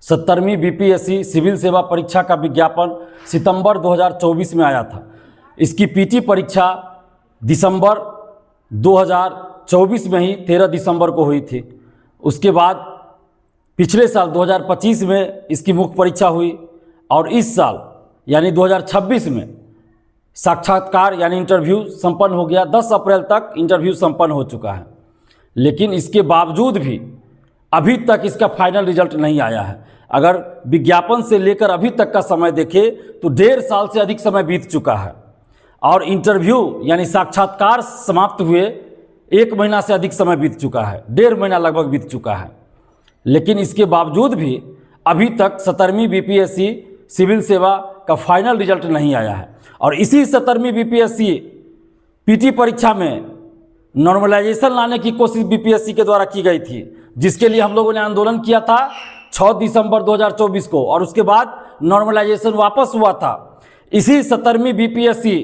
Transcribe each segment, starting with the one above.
17वीं BPSC civil सेवा परीक्षा का विज्ञापन सितंबर 2024 में आया था। इसकी पीटी परीक्षा दिसंबर 2024 में ही 13 दिसंबर को हुई थी। उसके बाद पिछले साल 2025 में इसकी मुख्य परीक्षा हुई और इस साल यानी 2026 में साक्षात्कार यानी इंटरव्यू संपन्न हो गया। 10 अप्रैल तक इंटरव्यू संपन्न हो चुका है, लेकिन इसके बावजूद भी अभी तक इसका फाइनल रिजल्ट नहीं आया है। अगर विज्ञापन से लेकर अभी तक का समय देखें तो 1.5 साल से अधिक समय बीत चुका है और इंटरव्यू यानी साक्षात्कार समाप्त हुए 1 महीना से अधिक समय बीत चुका है, 1.5 महीना लगभग बीत चुका है। लेकिन इसके बावजूद भी अभी तक 17वीं बीपीएससी सिविल सेवा का फाइनल रिजल्ट नहीं आया है। और इसी 17वीं बीपीएससी पीटी परीक्षा में नॉर्मलाइजेशन लाने की कोशिश बीपीएससी के द्वारा की गई थी, जिसके लिए हम लोगों ने आंदोलन किया था 6 दिसंबर 2024 को और उसके बाद नॉर्मलाइजेशन वापस हुआ था। इसी 17वीं बीपीएससी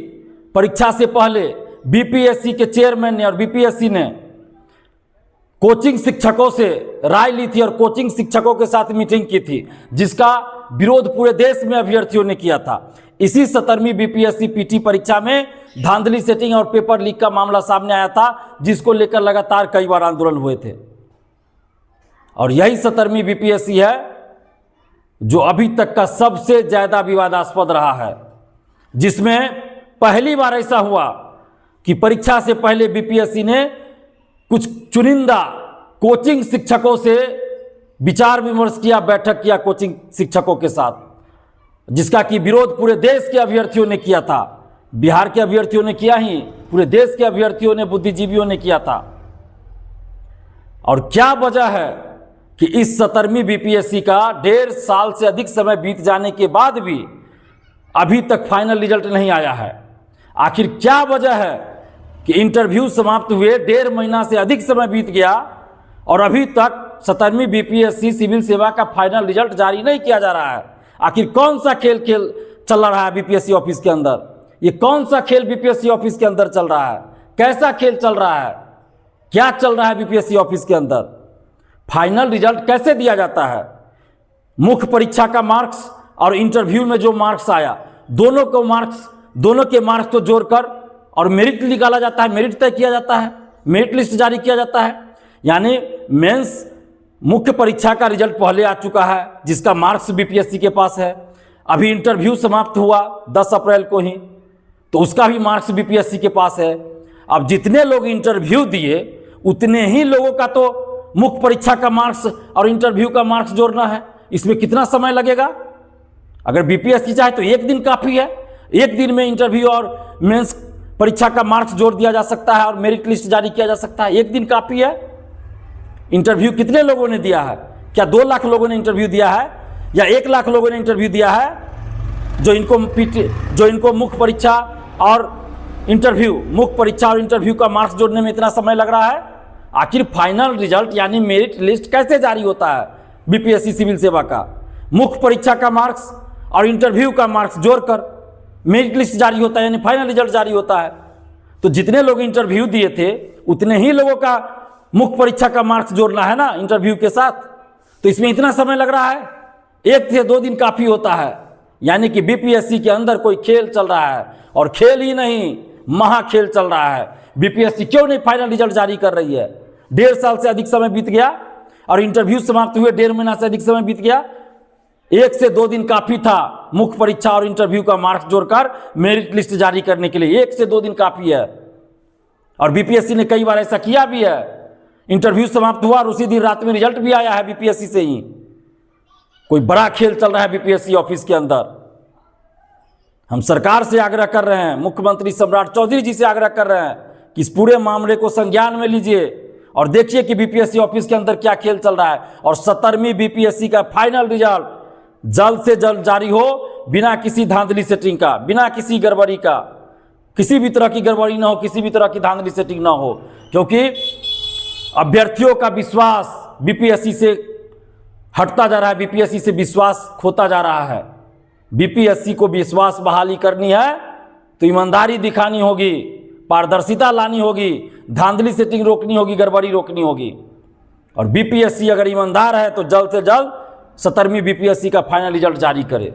परीक्षा से पहले बीपीएससी के चेयरमैन ने और बीपीएससी ने कोचिंग शिक्षकों से राय ली थी और कोचिंग शिक्षकों के साथ मीटिंग की थी, जिसका विरोध पूरे देश में अभ्यर्थियों ने किया था। इसी 17वीं बीपीएससी पीटी परीक्षा में धांधली सेटिंग और पेपर लीक का मामला सामने आया था, जिसको लेकर लगातार कई बार आंदोलन हुए थे। और यही 17वीं बीपीएससी है जो अभी तक का सबसे ज्यादा विवादास्पद रहा है, जिसमें पहली बार ऐसा हुआ कि परीक्षा से पहले बीपीएससी ने कुछ चुनिंदा कोचिंग शिक्षकों से विचार विमर्श किया, बैठक किया कोचिंग शिक्षकों के साथ, जिसका कि विरोध पूरे देश के अभ्यर्थियों ने किया था। बिहार के अभ्यर्थियों ने किया ही, पूरे देश के अभ्यर्थियों ने, बुद्धिजीवियों ने किया था। और क्या वजह है कि इस 17वीं बीपीएससी का 1.5 साल से अधिक समय बीत जाने के बाद भी अभी तक फाइनल रिजल्ट नहीं आया है? आखिर क्या वजह है कि इंटरव्यू समाप्त हुए 1.5 महीना से अधिक समय बीत गया और अभी तक 17वीं बीपीएससी सिविल सेवा का फाइनल रिजल्ट जारी नहीं किया जा रहा है? आखिर कौन सा खेल चल रहा है बीपीएससी ऑफिस के अंदर? ये कौन सा खेल बीपीएससी ऑफिस के अंदर चल रहा है? कैसा खेल चल रहा है? क्या चल रहा है बीपीएससी ऑफिस के अंदर? फाइनल रिजल्ट कैसे दिया जाता है? मुख्य परीक्षा का मार्क्स और इंटरव्यू में जो मार्क्स आया, दोनों के मार्क्स को जोड़कर और मेरिट निकाला जाता है, मेरिट तय किया जाता है, मेरिट लिस्ट जारी किया जाता है। यानी मेंस मुख्य परीक्षा का रिजल्ट पहले आ चुका है, जिसका मार्क्स बीपीएससी के पास है। अभी इंटरव्यू समाप्त हुआ 10 अप्रैल को ही, तो उसका भी मार्क्स बीपीएससी के पास है। अब जितने लोग इंटरव्यू दिए उतने ही लोगों का तो मुख्य परीक्षा का मार्क्स और इंटरव्यू का मार्क्स जोड़ना है। इसमें कितना समय लगेगा? अगर बीपीएससी चाहे तो 1 दिन काफ़ी है। 1 दिन में इंटरव्यू और मेंस परीक्षा का मार्क्स जोड़ दिया जा सकता है और मेरिट लिस्ट जारी किया जा सकता है। 1 दिन काफ़ी है। इंटरव्यू कितने लोगों ने दिया है? क्या 2 लाख लोगों ने इंटरव्यू दिया है या 1 लाख लोगों ने इंटरव्यू दिया है? जो इनको मुख्य परीक्षा और इंटरव्यू का मार्क्स जोड़ने में इतना समय लग रहा है। आखिर फाइनल रिजल्ट यानी मेरिट लिस्ट कैसे जारी होता है बीपीएससी सिविल सेवा का? मुख्य परीक्षा का मार्क्स और इंटरव्यू का मार्क्स जोड़कर मेरिट लिस्ट जारी होता है, यानी फाइनल रिजल्ट जारी होता है। तो जितने लोग इंटरव्यू दिए थे उतने ही लोगों का मुख्य परीक्षा का मार्क्स जोड़ना है ना इंटरव्यू के साथ। तो इसमें इतना समय लग रहा है। 1 से 2 दिन काफ़ी होता है। यानी कि बीपीएससी के अंदर कोई खेल चल रहा है, और खेल ही नहीं, महाखेल चल रहा है। बीपीएससी क्यों नहीं फाइनल रिजल्ट जारी कर रही है? 1.5 साल से अधिक समय बीत गया और इंटरव्यू समाप्त हुए 1.5 महीना से अधिक समय बीत गया। 1 से 2 दिन काफ़ी था मुख्य परीक्षा और इंटरव्यू का मार्क्स जोड़कर मेरिट लिस्ट जारी करने के लिए। 1 से 2 दिन काफ़ी है। और बीपीएससी ने कई बार ऐसा किया भी है। इंटरव्यू समाप्त हुआ और उसी दिन रात में रिजल्ट भी आया है बीपीएससी से ही। कोई बड़ा खेल चल रहा है बीपीएससी ऑफिस के अंदर। हम सरकार से आग्रह कर रहे हैं, मुख्यमंत्री सम्राट चौधरी जी से आग्रह कर रहे हैं कि इस पूरे मामले को संज्ञान में लीजिए और देखिए कि बीपीएससी ऑफिस के अंदर क्या खेल चल रहा है। और 17वीं बीपीएससी का फाइनल रिजल्ट जल्द से जल्द जारी हो, बिना किसी धांधली सेटिंग का, बिना किसी गड़बड़ी का, किसी भी तरह की गड़बड़ी ना हो, किसी भी तरह की धांधली सेटिंग ना हो। क्योंकि अभ्यर्थियों का विश्वास बीपीएससी से हटता जा रहा है, बीपीएससी से विश्वास खोता जा रहा है। बीपीएससी को विश्वास बहाली करनी है तो ईमानदारी दिखानी होगी, पारदर्शिता लानी होगी, धांधली सेटिंग रोकनी होगी, गड़बड़ी रोकनी होगी। और बीपीएससी अगर ईमानदार है तो जल्द से जल्द 17वीं बीपीएससी का फाइनल रिजल्ट जारी करे।